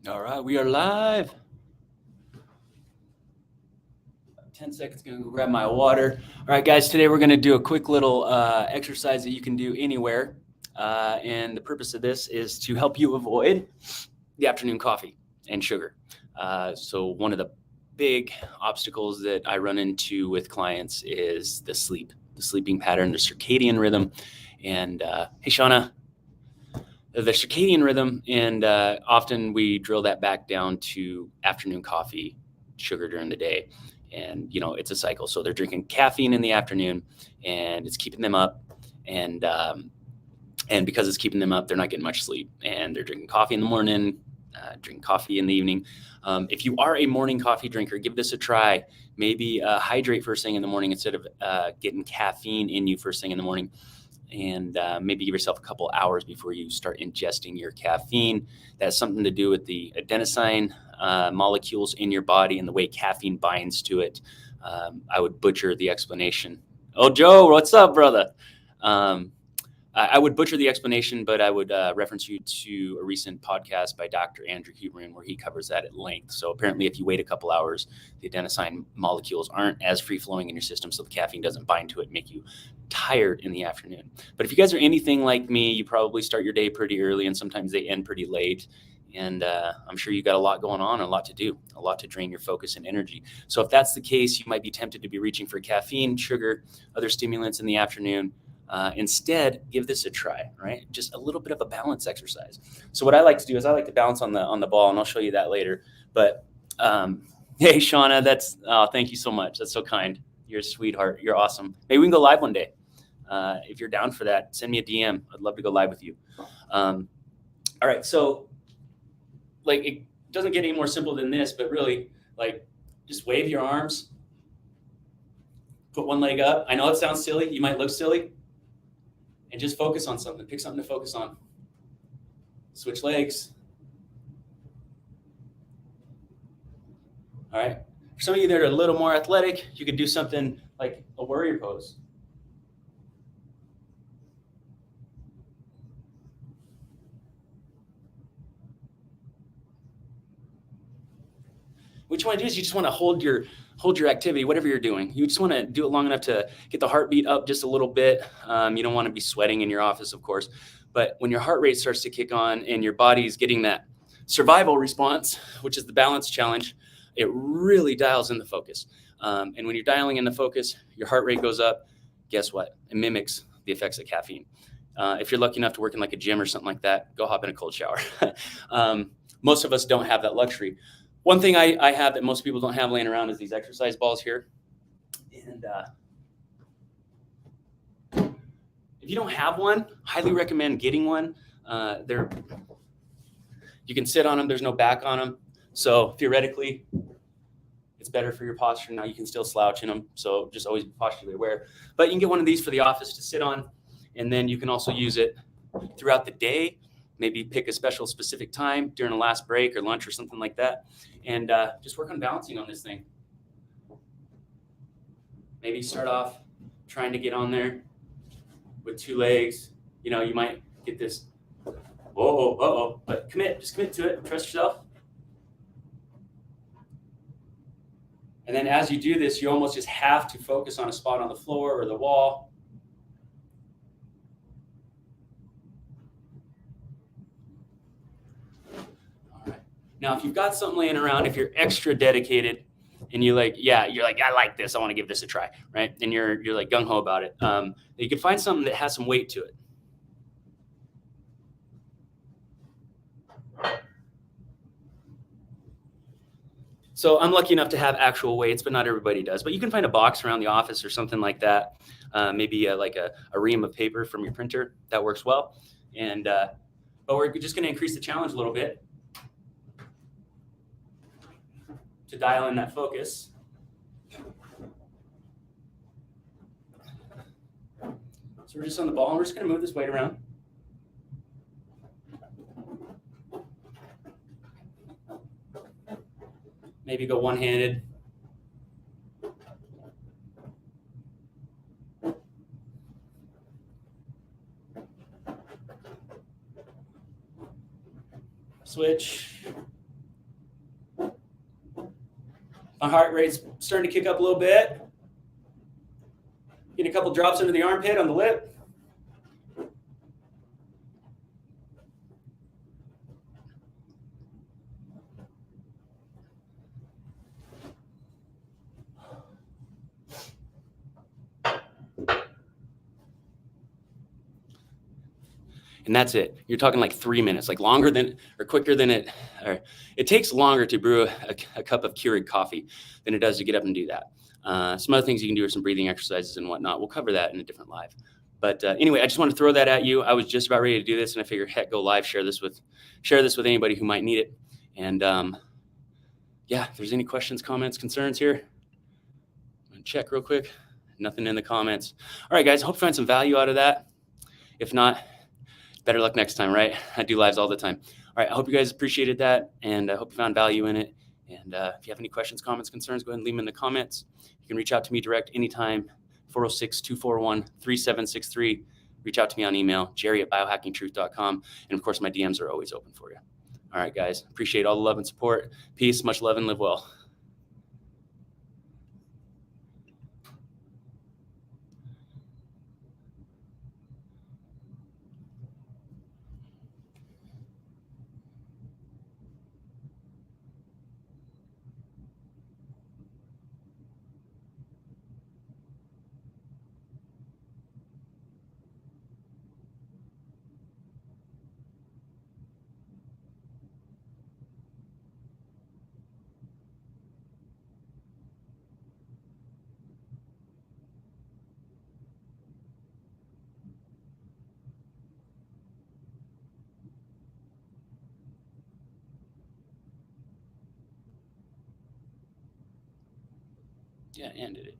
All right, we are live. 10 seconds, gonna go grab my water. All right, guys, today we're gonna do a quick little exercise that you can do anywhere. And the purpose of this is to help you avoid the afternoon coffee and sugar. So one of the big obstacles that I run into with clients is the sleeping pattern, the circadian rhythm. And hey, Shauna, the circadian rhythm, and often we drill that back down to afternoon coffee, sugar during the day, and it's a cycle. So they're drinking caffeine in the afternoon, and it's keeping them up, and because it's keeping them up, they're not getting much sleep, and they're drinking coffee in the morning, drinking coffee in the evening. If you are a morning coffee drinker, give this a try. Maybe hydrate first thing in the morning instead of getting caffeine in you first thing in the morning. And maybe give yourself a couple hours before you start ingesting your caffeine. That has something to do with the adenosine molecules in your body and the way caffeine binds to it. I would butcher the explanation. Oh, Joe, what's up, brother? I would butcher the explanation, but I would reference you to a recent podcast by Dr. Andrew Huberman where he covers that at length. So apparently if you wait a couple hours, the adenosine molecules aren't as free-flowing in your system, so the caffeine doesn't bind to it and make you tired in the afternoon. But if you guys are anything like me, you probably start your day pretty early, and sometimes they end pretty late. And I'm sure you got a lot going on, a lot to do, a lot to drain your focus and energy. So if that's the case, you might be tempted to be reaching for caffeine, sugar, other stimulants in the afternoon. Instead, give this a try, right? Just a little bit of a balance exercise. So what I like to do is I like to balance on the ball, and I'll show you that later. But hey, Shauna, thank you so much. That's so kind. You're a sweetheart. You're awesome. Maybe we can go live one day. If you're down for that, send me a DM. I'd love to go live with you. All right, so it doesn't get any more simple than this, but really, just wave your arms, put one leg up. I know it sounds silly. You might look silly. And just focus on something. Pick something to focus on. Switch legs. All right. For some of you that are a little more athletic, you could do something like a warrior pose. What you want to do is you just want to hold your activity, whatever you're doing. You just want to do it long enough to get the heartbeat up just a little bit. You don't want to be sweating in your office, of course. But when your heart rate starts to kick on and your body's getting that survival response, which is the balance challenge, it really dials in the focus. And when you're dialing in the focus, your heart rate goes up. Guess what? It mimics the effects of caffeine. If you're lucky enough to work in like a gym or something like that, go hop in a cold shower. Most of us don't have that luxury. One thing I have that most people don't have laying around is these exercise balls here. And if you don't have one, highly recommend getting one. You can sit on them. There's no back on them. So theoretically, it's better for your posture. Now you can still slouch in them. So just always be posturally aware. But you can get one of these for the office to sit on. And then you can also use it throughout the day. Maybe pick a specific time during a last break or lunch or something like that. And just work on balancing on this thing. Maybe start off trying to get on there with two legs. You might get this, but just commit to it. Trust yourself. And then as you do this, you almost just have to focus on a spot on the floor or the wall. Now, if you've got something laying around, if you're extra dedicated and you're like, I like this, I want to give this a try, right? And you're like gung-ho about it. You can find something that has some weight to it. So I'm lucky enough to have actual weights, but not everybody does. But you can find a box around the office or something like that. Maybe like a ream of paper from your printer. That works well. And but we're just going to increase the challenge a little bit to dial in that focus. So we're just on the ball, and we're just going to move this weight around. Maybe go one-handed. Switch. My heart rate's starting to kick up a little bit. Get a couple drops under the armpit on the lip. And that's it. You're talking like 3 minutes, like longer than or quicker than it. Or it takes longer to brew a cup of Keurig coffee than it does to get up and do that. Some other things you can do are some breathing exercises and whatnot. We'll cover that in a different live. But anyway, I just want to throw that at you. I was just about ready to do this, and I figured, heck, go live, share this with anybody who might need it. And yeah, if there's any questions, comments, concerns here, I'm gonna check real quick. Nothing in the comments. All right, guys, I hope you find some value out of that. If not, better luck next time, right? I do lives all the time. All right, I hope you guys appreciated that, and I hope you found value in it. And if you have any questions, comments, concerns, go ahead and leave them in the comments. You can reach out to me direct anytime, 406-241-3763. Reach out to me on email, jerry@biohackingtruth.com. And of course, my DMs are always open for you. All right, guys, appreciate all the love and support. Peace, much love, and live well. Yeah, ended it.